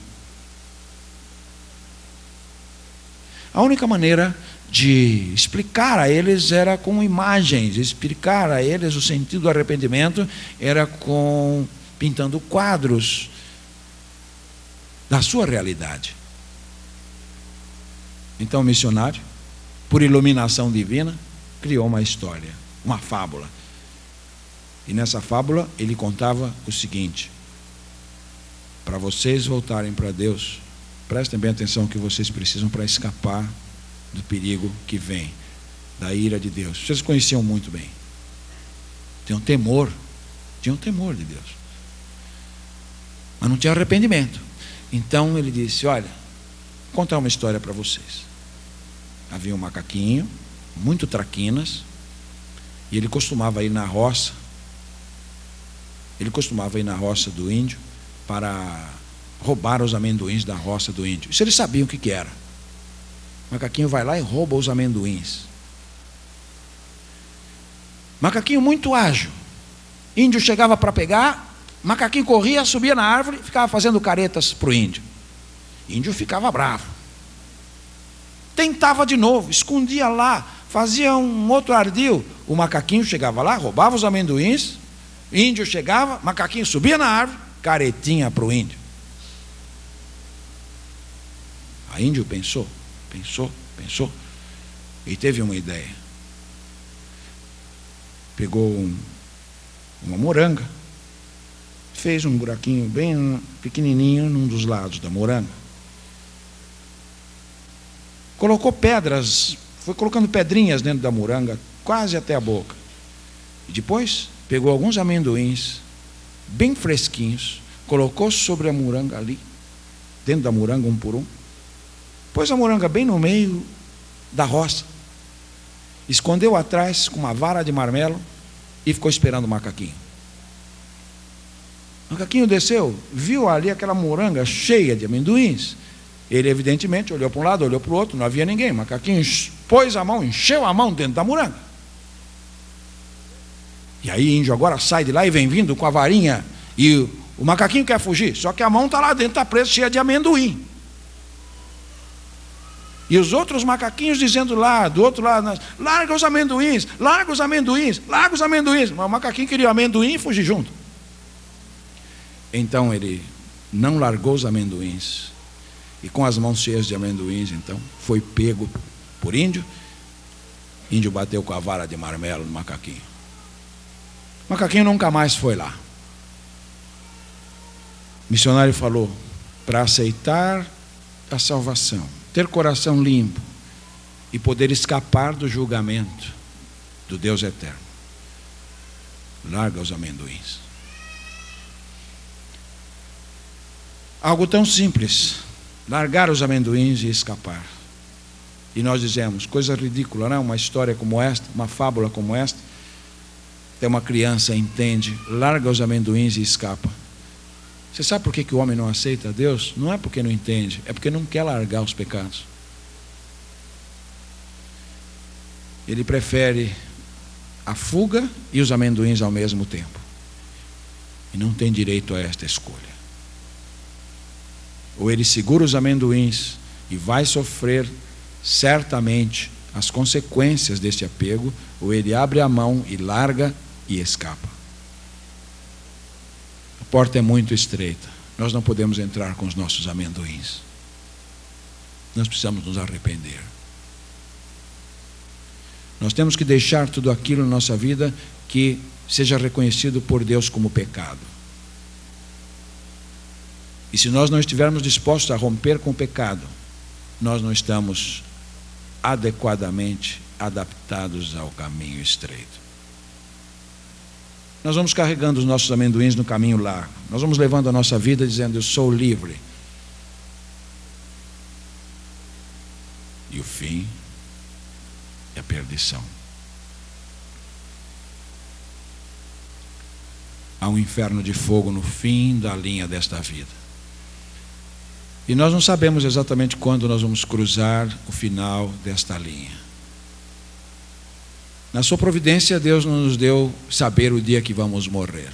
A única maneira de explicar a eles era com imagens, explicar a eles o sentido do arrependimento era pintando quadros da sua realidade. Então o missionário, por iluminação divina, criou uma história, uma fábula. E nessa fábula ele contava o seguinte: para vocês voltarem para Deus, prestem bem atenção que vocês precisam para escapar do perigo que vem, da ira de Deus. Vocês conheciam muito bem. Tinham temor de Deus. Mas não tinha arrependimento. Então ele disse: olha, vou contar uma história para vocês. Havia um macaquinho, muito traquinas, e ele costumava ir na roça. Ele costumava ir na roça do índio para roubar os amendoins da roça do índio. Isso eles sabiam o que era. O macaquinho vai lá e rouba os amendoins. Macaquinho muito ágil. Índio chegava para pegar, macaquinho corria, subia na árvore, ficava fazendo caretas para o índio. Índio ficava bravo. Tentava de novo, escondia lá, fazia um outro ardil. O macaquinho chegava lá, roubava os amendoins. Índio chegava, macaquinho subia na árvore, caretinha para o índio. A índio pensou e teve uma ideia. Pegou uma moranga, fez um buraquinho bem pequenininho num dos lados da moranga, colocou pedras, foi colocando pedrinhas dentro da moranga, quase até a boca, e depois pegou alguns amendoins bem fresquinhos, colocou sobre a moranga ali, dentro da moranga, um por um, pôs a moranga bem no meio da roça, escondeu atrás com uma vara de marmelo e ficou esperando o macaquinho. O macaquinho desceu, viu ali aquela moranga cheia de amendoins. Ele evidentemente olhou para um lado, olhou para o outro, não havia ninguém. O macaquinho pôs a mão, encheu a mão dentro da moranga. E aí índio agora sai de lá e vem vindo com a varinha, e o macaquinho quer fugir, só que a mão está lá dentro, está presa, cheia de amendoim. E os outros macaquinhos dizendo lá, do outro lado: larga os amendoins, larga os amendoins, larga os amendoins. Mas o macaquinho queria amendoim e fugir junto. Então ele não largou os amendoins, e com as mãos cheias de amendoins, então, foi pego por índio. Índio bateu com a vara de marmelo no macaquinho. O macaquinho nunca mais foi lá. O missionário falou: para aceitar a salvação, ter coração limpo e poder escapar do julgamento do Deus eterno, larga os amendoins. Algo tão simples, largar os amendoins e escapar. E nós dizemos: coisa ridícula, não é? Uma história como esta, uma fábula como esta. Até uma criança entende, larga os amendoins e escapa. Você sabe por que o homem não aceita a Deus? Não é porque não entende, é porque não quer largar os pecados. Ele prefere a fuga e os amendoins ao mesmo tempo. E não tem direito a esta escolha. Ou ele segura os amendoins e vai sofrer certamente as consequências deste apego, ou ele abre a mão e larga e escapa. A porta é muito estreita, nós não podemos entrar com os nossos amendoins. Nós precisamos nos arrepender. Nós temos que deixar tudo aquilo na nossa vida que seja reconhecido por Deus como pecado. E se nós não estivermos dispostos a romper com o pecado, nós não estamos adequadamente adaptados ao caminho estreito. nós vamos carregando os nossos amendoins no caminho largo. Nós vamos levando a nossa vida dizendo: eu sou livre. E o fim é a perdição. Há um inferno de fogo no fim da linha desta vida. E nós não sabemos exatamente quando nós vamos cruzar o final desta linha. Na sua providência, Deus não nos deu saber o dia que vamos morrer.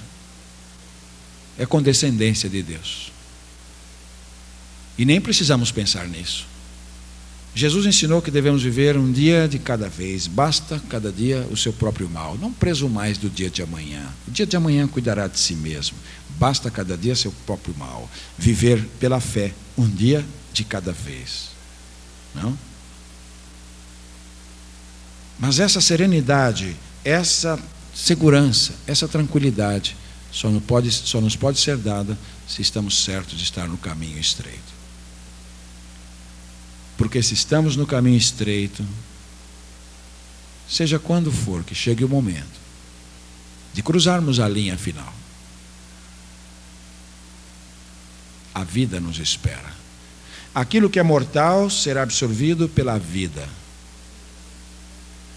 É condescendência de Deus. E nem precisamos pensar nisso. Jesus ensinou que devemos viver um dia de cada vez. Basta cada dia o seu próprio mal. Não presumais do dia de amanhã. O dia de amanhã cuidará de si mesmo. Basta cada dia seu próprio mal. Viver pela fé, um dia de cada vez. Não? Mas essa serenidade, essa segurança, essa tranquilidade só nos pode ser dada se estamos certos de estar no caminho estreito. Porque se estamos no caminho estreito, seja quando for que chegue o momento de cruzarmos a linha final, a vida nos espera. Aquilo que é mortal será absorvido pela vida.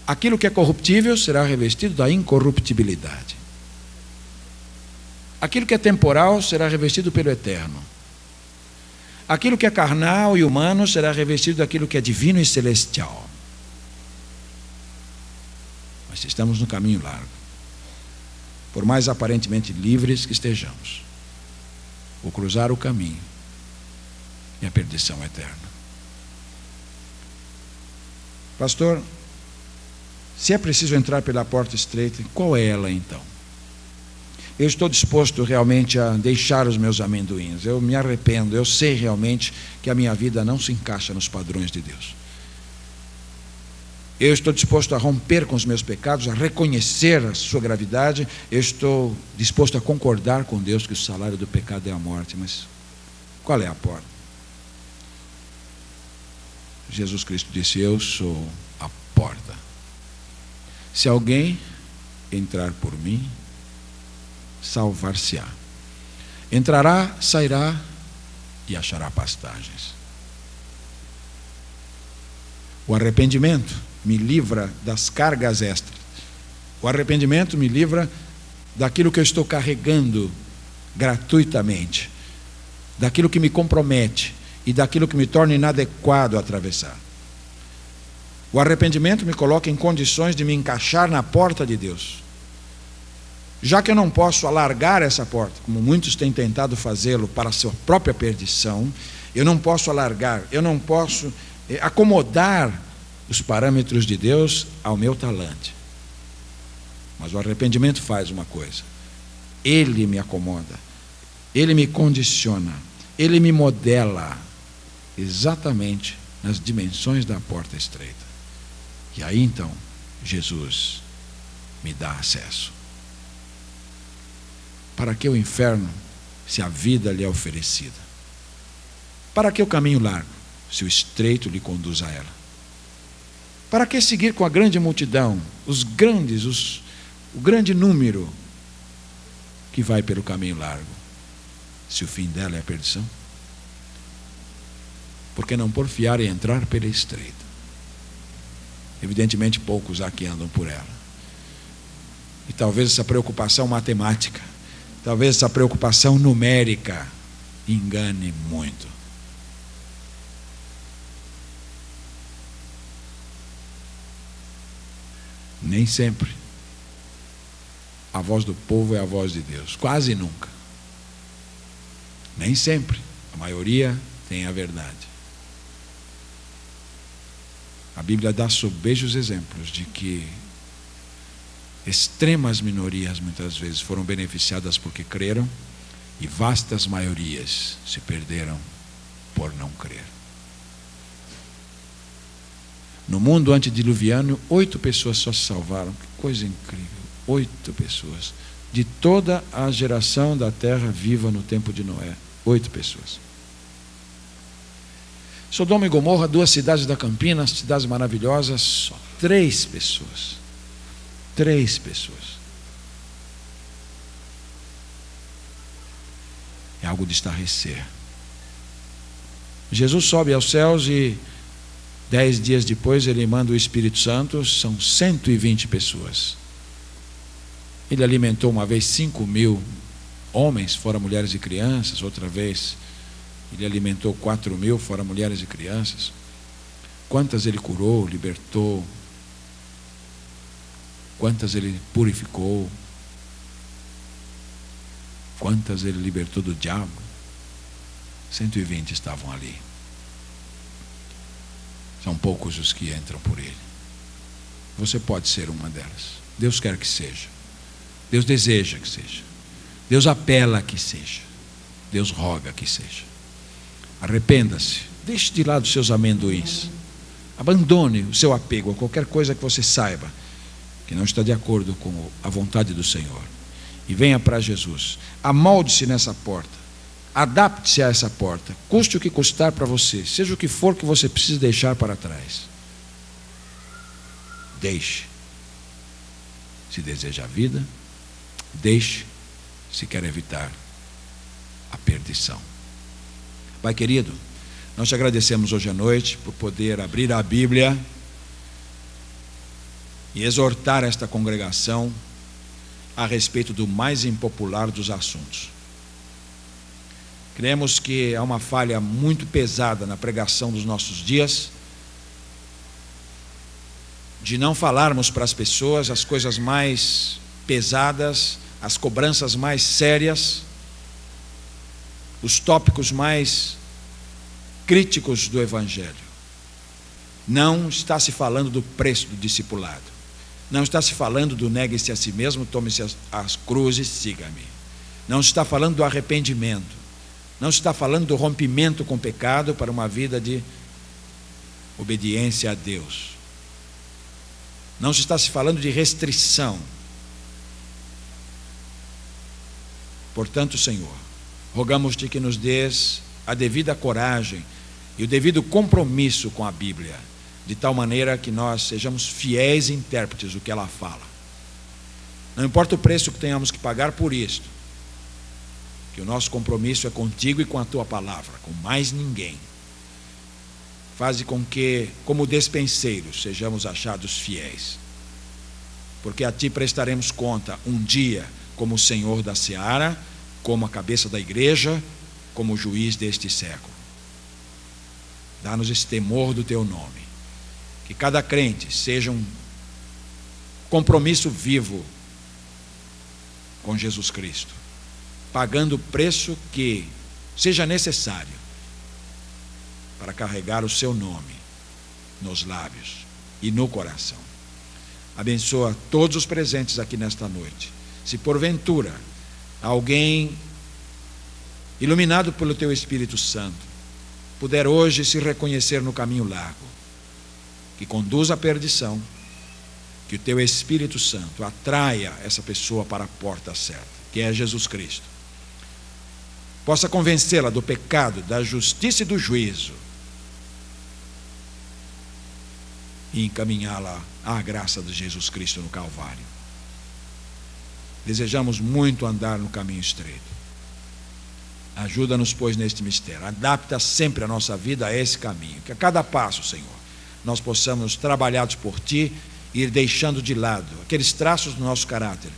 Aquilo que é corruptível será revestido da incorruptibilidade. Aquilo que é temporal será revestido pelo eterno. Aquilo que é carnal e humano será revestido daquilo que é divino e celestial. Mas se estamos no caminho largo, por mais aparentemente livres que estejamos, vou cruzar o caminho e a perdição eterna. Pastor, se é preciso entrar pela porta estreita, qual é ela então? Eu estou disposto realmente a deixar os meus amendoins. Eu me arrependo, eu sei realmente que a minha vida não se encaixa nos padrões de Deus. Eu estou disposto a romper com os meus pecados, a reconhecer a sua gravidade. Eu estou disposto a concordar com Deus que o salário do pecado é a morte. Mas qual é a porta? Jesus Cristo disse: eu sou a porta. Se alguém entrar por mim, salvar-se-á. Entrará, sairá e achará pastagens. O arrependimento me livra das cargas extras. O arrependimento me livra daquilo que eu estou carregando gratuitamente, daquilo que me compromete e daquilo que me torna inadequado a atravessar. O arrependimento me coloca em condições de me encaixar na porta de Deus. Já que eu não posso alargar essa porta, como muitos têm tentado fazê-lo para a sua própria perdição, eu não posso alargar, eu não posso acomodar os parâmetros de Deus ao meu talante. Mas o arrependimento faz uma coisa: ele me acomoda, ele me condiciona, ele me modela exatamente nas dimensões da porta estreita. E aí então Jesus me dá acesso. Para que o inferno, se a vida lhe é oferecida? Para que o caminho largo, se o estreito lhe conduz a ela? Para que seguir com a grande multidão, o grande número que vai pelo caminho largo, se o fim dela é a perdição? Por que não porfiar e entrar pela estreita? Evidentemente poucos aqui andam por ela. E talvez essa preocupação matemática, talvez essa preocupação numérica engane muito. Nem sempre a voz do povo é a voz de Deus, quase nunca. Nem sempre, a maioria tem a verdade. A Bíblia dá sobejos exemplos de que extremas minorias muitas vezes foram beneficiadas porque creram e vastas maiorias se perderam por não crer. No mundo antediluviano, 8 pessoas só se salvaram. Que coisa incrível! 8 pessoas. De toda a geração da terra viva no tempo de Noé, 8 pessoas. Sodoma e Gomorra, 2 cidades da Campina, cidades maravilhosas, só 3 pessoas. 3 pessoas. É algo de estarrecer. Jesus sobe aos céus e 10 dias depois ele manda o Espírito Santo, são 120 pessoas. Ele alimentou uma vez 5.000 homens, fora mulheres e crianças, outra vez ele alimentou 4.000, fora mulheres e crianças. Quantas ele curou, libertou, quantas ele purificou, quantas ele libertou do diabo. 120 estavam ali. São poucos os que entram por ele. Você pode ser uma delas. Deus quer que seja. Deus deseja que seja. Deus apela que seja. Deus roga que seja. Arrependa-se. Deixe de lado os seus amendoins. Abandone o seu apego a qualquer coisa que você saiba que não está de acordo com a vontade do Senhor. E venha para Jesus. Amolde-se nessa porta. Adapte-se a essa porta, custe o que custar para você, seja o que for que você precise deixar para trás. Deixe. Se deseja a vida, deixe, se quer evitar a perdição. Pai querido, nós te agradecemos hoje à noite por poder abrir a Bíblia e exortar esta congregação a respeito do mais impopular dos assuntos. Cremos que há uma falha muito pesada na pregação dos nossos dias, de não falarmos para as pessoas as coisas mais pesadas, as cobranças mais sérias, os tópicos mais críticos do Evangelho. Não está se falando do preço do discipulado. Não está se falando do negue-se a si mesmo, tome-se as cruzes, siga-me. Não está falando do arrependimento. Não está falando do rompimento com o pecado para uma vida de obediência a Deus. Não está se falando de restrição. Portanto, Senhor, rogamos-te que nos dês a devida coragem e o devido compromisso com a Bíblia, de tal maneira que nós sejamos fiéis intérpretes do que ela fala. Não importa o preço que tenhamos que pagar por isto, que o nosso compromisso é contigo e com a tua palavra, com mais ninguém. Faze com que, como despenseiros, sejamos achados fiéis, porque a ti prestaremos conta um dia como o Senhor da seara, como a cabeça da igreja, como o juiz deste século. Dá-nos esse temor do teu nome, que cada crente seja um compromisso vivo com Jesus Cristo, pagando o preço que seja necessário para carregar o seu nome nos lábios e no coração. Abençoa todos os presentes aqui nesta noite. Se porventura alguém iluminado pelo teu Espírito Santo puder hoje se reconhecer no caminho largo que conduz à perdição, que o teu Espírito Santo atraia essa pessoa para a porta certa, que é Jesus Cristo. Possa convencê-la do pecado, da justiça e do juízo, e encaminhá-la à graça de Jesus Cristo no Calvário. Desejamos muito andar no caminho estreito. Ajuda-nos, pois, neste mistério. Adapta sempre a nossa vida a esse caminho, que a cada passo, Senhor, nós possamos, trabalhados por Ti, ir deixando de lado aqueles traços do nosso caráter,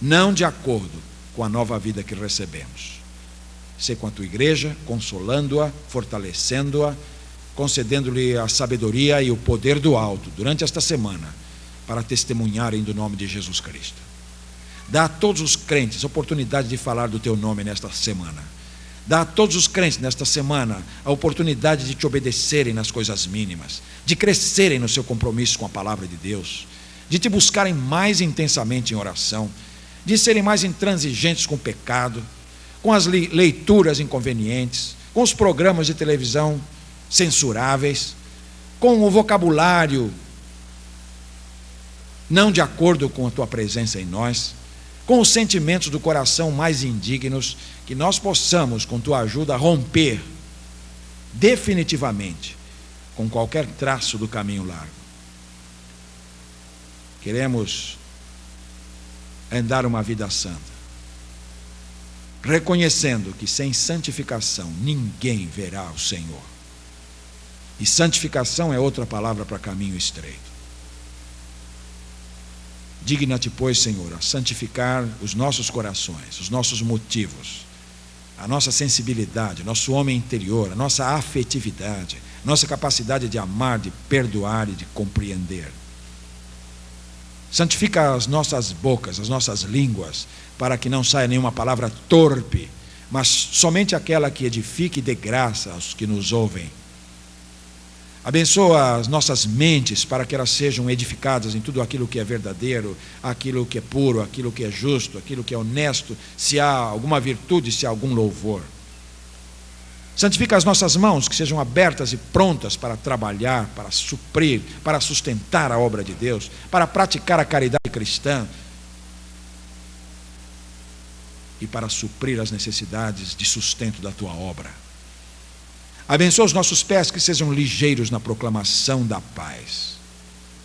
não de acordo com a nova vida que recebemos. Sê com a Tua igreja, consolando-a, fortalecendo-a, concedendo-lhe a sabedoria e o poder do alto durante esta semana, para testemunharem do nome de Jesus Cristo. Dá a todos os crentes a oportunidade de falar do Teu nome nesta semana. Dá a todos os crentes nesta semana a oportunidade de Te obedecerem nas coisas mínimas, de crescerem no seu compromisso com a palavra de Deus, de Te buscarem mais intensamente em oração, de serem mais intransigentes com o pecado, com as leituras inconvenientes, com os programas de televisão censuráveis, com o vocabulário não de acordo com a Tua presença em nós, com os sentimentos do coração mais indignos, que nós possamos, com Tua ajuda, romper definitivamente com qualquer traço do caminho largo. Queremos andar uma vida santa, reconhecendo que sem santificação ninguém verá o Senhor. E santificação é outra palavra para caminho estreito. Digna-te, pois, Senhor, a santificar os nossos corações, os nossos motivos, a nossa sensibilidade, nosso homem interior, a nossa afetividade, nossa capacidade de amar, de perdoar e de compreender. Santifica as nossas bocas, as nossas línguas, para que não saia nenhuma palavra torpe, mas somente aquela que edifique e dê graça aos que nos ouvem. Abençoa as nossas mentes para que elas sejam edificadas em tudo aquilo que é verdadeiro, aquilo que é puro, aquilo que é justo, aquilo que é honesto, se há alguma virtude, se há algum louvor. Santifica as nossas mãos, que sejam abertas e prontas para trabalhar, para suprir, para sustentar a obra de Deus, para praticar a caridade cristã e para suprir as necessidades de sustento da tua obra. Abençoa os nossos pés, que sejam ligeiros na proclamação da paz,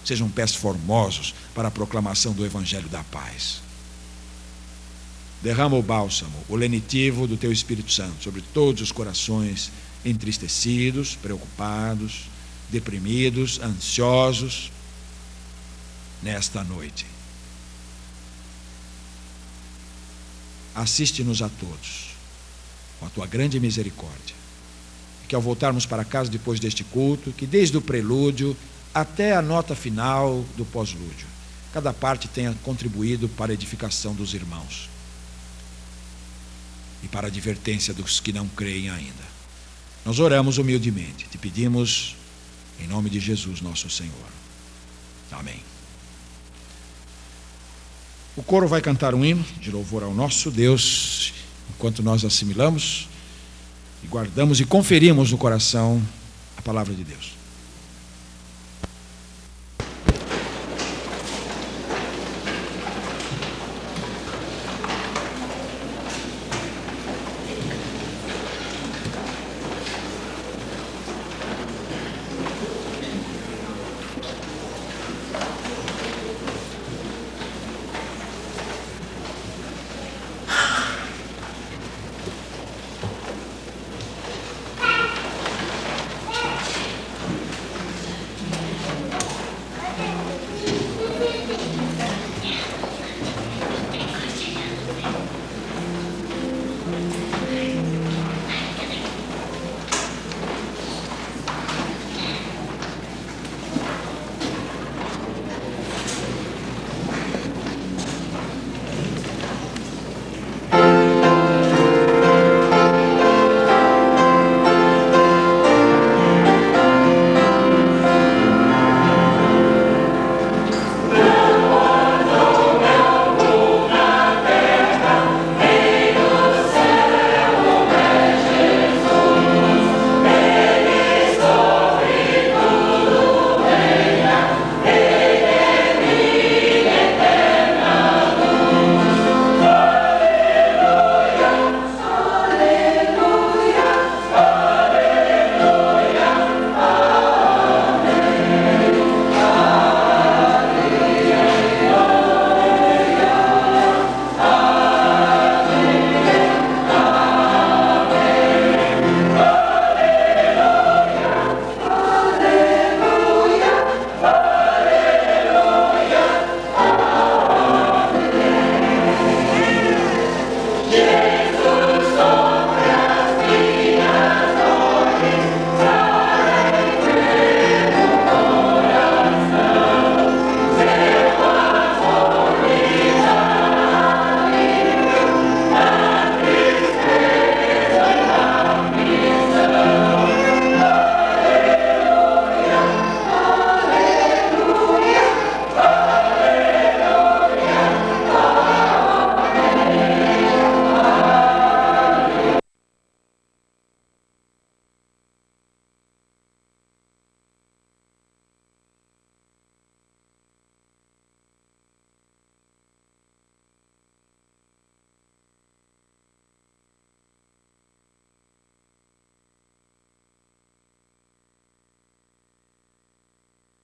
sejam pés formosos para a proclamação do Evangelho da paz. Derrama o bálsamo, o lenitivo do teu Espírito Santo sobre todos os corações entristecidos, preocupados, deprimidos, ansiosos, nesta noite. Assiste-nos a todos, com a tua grande misericórdia. Que ao voltarmos para casa depois deste culto, que desde o prelúdio até a nota final do pós-lúdio, cada parte tenha contribuído para a edificação dos irmãos e para a advertência dos que não creem ainda. Nós oramos humildemente, te pedimos em nome de Jesus nosso Senhor. Amém. O coro vai cantar um hino de louvor ao nosso Deus, enquanto nós assimilamos e guardamos e conferimos no coração a palavra de Deus.